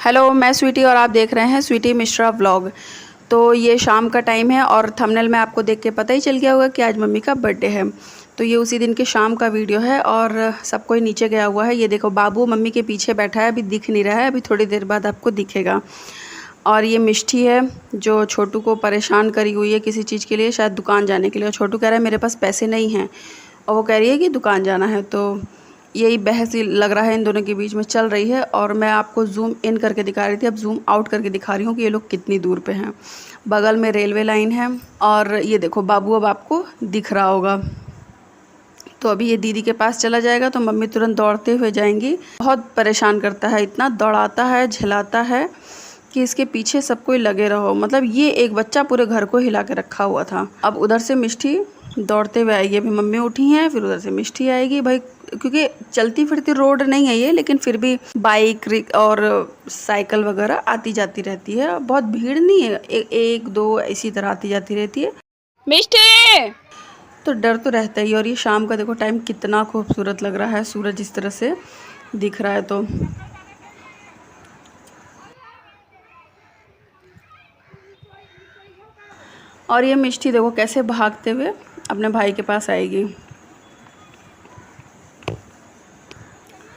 Hello, मैं स्वीटी और आप देख रहे हैं स्वीटी मिश्रा व्लॉग। तो ये शाम का टाइम है और थंबनेल में आपको देख के पता ही चल गया होगा कि आज मम्मी का बर्थडे है। तो ये उसी दिन के शाम का वीडियो है और सब कोई नीचे गया हुआ है। ये देखो, बाबू मम्मी के पीछे बैठा है, अभी दिख नहीं रहा है, अभी थोड़ी देर बाद आपको दिखेगा। और ये मिष्टी है जो छोटू को परेशान करी हुई है किसी चीज़ के लिए, शायद दुकान जाने के लिए। और छोटू कह रहा है मेरे पास पैसे नहीं हैं, और वो कह रही है कि दुकान जाना है। तो यही बहस लग रहा है इन दोनों के बीच में चल रही है। और मैं आपको जूम इन करके दिखा रही थी, अब जूम आउट करके दिखा रही हूँ कि ये लोग कितनी दूर पे हैं। बगल में रेलवे लाइन है और ये देखो बाबू अब आपको दिख रहा होगा। तो अभी ये दीदी के पास चला जाएगा तो मम्मी तुरंत दौड़ते हुए जाएंगी। बहुत परेशान करता है, इतना दौड़ाता है, झिलाता है कि इसके पीछे सब कोई लगे रहो। मतलब ये एक बच्चा पूरे घर को हिला के रखा हुआ था। अब उधर से मिष्टी दौड़ते हुए आएगी, अभी मम्मी उठी हैं, फिर उधर से मिष्टी आएगी भाई, क्योंकि चलती फिरती रोड नहीं है ये, लेकिन फिर भी बाइक और साइकिल वगैरह आती जाती रहती है। बहुत भीड़ नहीं है, एक दो इसी तरह आती जाती रहती है। मिष्टी तो डर तो रहता ही। और ये शाम का देखो टाइम कितना खूबसूरत लग रहा है, सूरज इस तरह से दिख रहा है। तो और ये मिष्टी देखो कैसे भागते हुए अपने भाई के पास आएगी।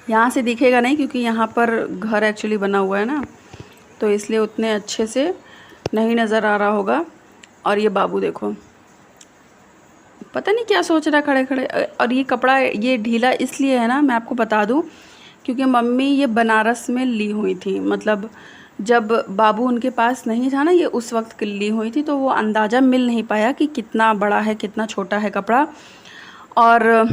यहाँ से दिखेगा नहीं क्योंकि यहाँ पर घर एक्चुअली बना हुआ है ना, तो इसलिए उतने अच्छे से नहीं नज़र आ रहा होगा। और ये बाबू देखो पता नहीं क्या सोच रहा है खड़े खड़े। और ये कपड़ा ये ढीला इसलिए है ना, मैं आपको बता दूँ, क्योंकि मम्मी ये बनारस में ली हुई थी। मतलब जब बाबू उनके पास नहीं था ना, ये उस वक्त ली हुई थी, तो वो अंदाज़ा मिल नहीं पाया कि कितना बड़ा है कितना छोटा है कपड़ा। और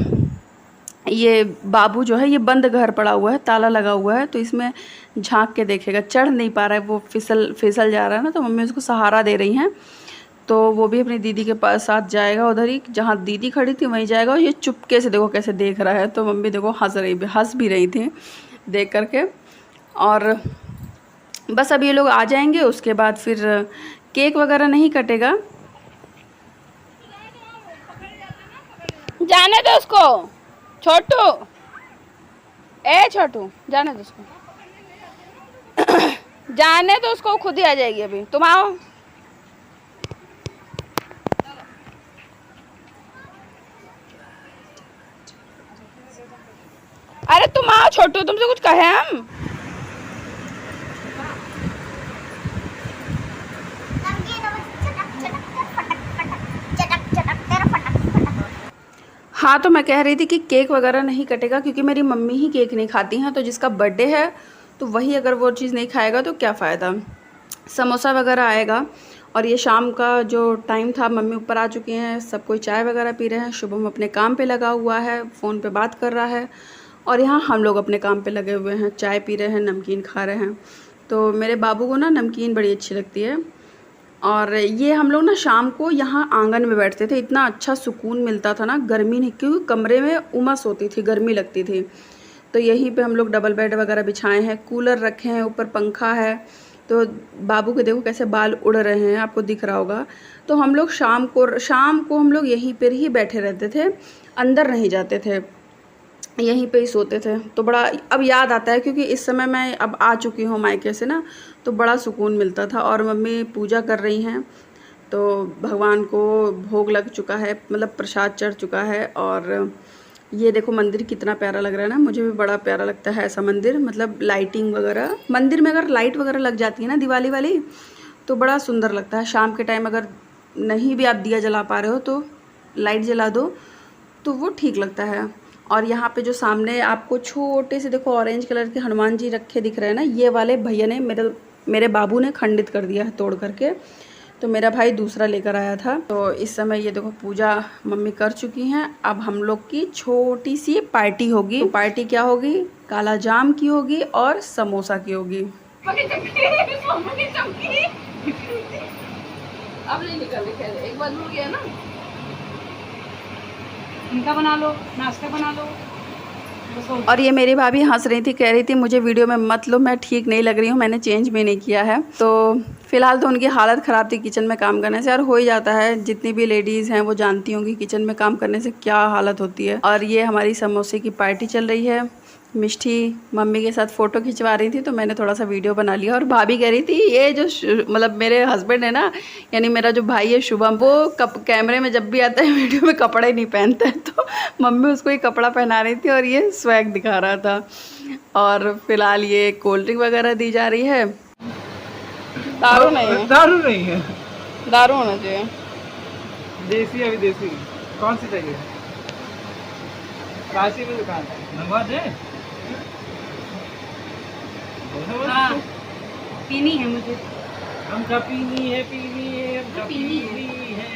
ये बाबू जो है ये बंद घर पड़ा हुआ है, ताला लगा हुआ है, तो इसमें झांक के देखेगा। चढ़ नहीं पा रहा है, वो फिसल जा रहा है ना, तो मम्मी उसको सहारा दे रही हैं। तो वो भी अपनी दीदी के पास साथ जाएगा, उधर ही जहाँ दीदी खड़ी थी वहीं जाएगा। और ये चुपके से देखो कैसे देख रहा है। तो मम्मी देखो हंस भी रही थी देख करके। और बस अब ये लोग आ जाएंगे, उसके बाद फिर केक वगैरह नहीं कटेगा। जाने दो उसको, छोटू, ए छोटू जाने दो उसको, जाने दो उसको, खुद ही आ जाएगी। अभी तुम आओ। अरे तुम आओ छोटू, तुमसे कुछ कहे हम? हाँ, तो मैं कह रही थी कि केक वगैरह नहीं कटेगा क्योंकि मेरी मम्मी ही केक नहीं खाती हैं। तो जिसका बर्थडे है तो वही अगर वो चीज़ नहीं खाएगा तो क्या फ़ायदा। समोसा वगैरह आएगा। और ये शाम का जो टाइम था, मम्मी ऊपर आ चुकी हैं, सब कोई चाय वगैरह पी रहे हैं। शुभम अपने काम पे लगा हुआ है, फ़ोन पे बात कर रहा है। और यहाँ हम लोग अपने काम पे लगे हुए हैं, चाय पी रहे हैं, नमकीन खा रहे हैं। तो मेरे बाबू को ना नमकीन बड़ी अच्छी लगती है। और ये हम लोग ना शाम को यहाँ आंगन में बैठते थे, इतना अच्छा सुकून मिलता था ना, गर्मी नहीं, क्योंकि कमरे में उमस होती थी, गर्मी लगती थी। तो यहीं पे हम लोग डबल बेड वगैरह बिछाए हैं, कूलर रखे हैं, ऊपर पंखा है। तो बाबू के देखो कैसे बाल उड़ रहे हैं, आपको दिख रहा होगा। तो हम लोग शाम को हम लोग यहीं पर ही बैठे रहते थे, अंदर नहीं जाते थे, यहीं पे ही सोते थे। तो बड़ा अब याद आता है क्योंकि इस समय मैं अब आ चुकी हूँ मायके से ना, तो बड़ा सुकून मिलता था। और मम्मी पूजा कर रही हैं, तो भगवान को भोग लग चुका है, मतलब प्रसाद चढ़ चुका है। और ये देखो मंदिर कितना प्यारा लग रहा है ना, मुझे भी बड़ा प्यारा लगता है ऐसा मंदिर। मतलब लाइटिंग वगैरह, मंदिर में अगर लाइट वगैरह लग जाती है ना दिवाली वाली, तो बड़ा सुंदर लगता है। शाम के टाइम अगर नहीं भी आप दिया जला पा रहे हो तो लाइट जला दो, तो वो ठीक लगता है। और यहाँ पे जो सामने आपको छोटे से देखो ऑरेंज कलर के हनुमान जी रखे दिख रहे हैं ना, ये वाले भैया ने मेरे बाबू ने खंडित कर दिया है तोड़ करके। तो मेरा भाई दूसरा लेकर आया था। तो इस समय ये देखो पूजा मम्मी कर चुकी हैं। अब हम लोग की छोटी सी पार्टी होगी। तो पार्टी क्या होगी? काला जाम की होगी और समोसा की होगी। अब नहीं निकल रही, एक बार हो गया ना, इनका बना लो, नाश्ता बना लो। और ये मेरी भाभी हंस रही थी, कह रही थी मुझे वीडियो में मत लो, मैं ठीक नहीं लग रही हूँ, मैंने चेंज भी नहीं किया है। तो फिलहाल तो उनकी हालत ख़राब थी किचन में काम करने से, और हो ही जाता है, जितनी भी लेडीज़ हैं वो जानती होंगी किचन में काम करने से क्या हालत होती है। और ये हमारी समोसे की पार्टी चल रही है। मिष्टी मम्मी के साथ फ़ोटो खिंचवा रही थी तो मैंने थोड़ा सा वीडियो बना लिया। और भाभी कह रही थी ये जो मतलब मेरे हस्बैंड है ना, यानी मेरा जो भाई है शुभम, वो कैमरे में जब भी आता है वीडियो में कपड़े नहीं पहनता है, तो मम्मी उसको ही कपड़ा पहना रही थी और ये स्वैग दिखा रहा था। और फिलहाल ये कोल्ड ड्रिंक वगैरह दी जा रही है। दारू नहीं है, दारू नहीं है, दारू होना चाहिए। देसी अभी देसी कौन सी चाहिए? काशी में दुकान मंगवा दे। हाँ पीनी है मुझे। हमका पीनी है, पीनी है, हमका पीनी पीनी है।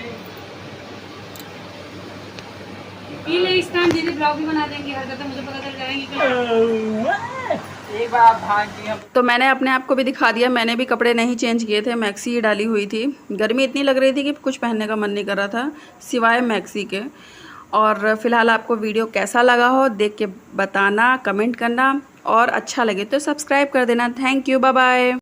पी ले, इस टाइम दीदी ब्लॉग भी बना देंगे, हरकतें मुझे पता चल जाएंगी कि एक बार भाग की हम। तो मैंने अपने आप को भी दिखा दिया, मैंने भी कपड़े नहीं चेंज किए थे, मैक्सी ही डाली हुई थी। गर्मी इतनी लग रही थी कि कुछ पहनने का मन नहीं कर रहा था सिवाय मैक्सी के। और फिलहाल आपको वीडियो कैसा लगा हो देख के बताना, कमेंट करना, और अच्छा लगे तो सब्सक्राइब कर देना। Thank you, bye bye.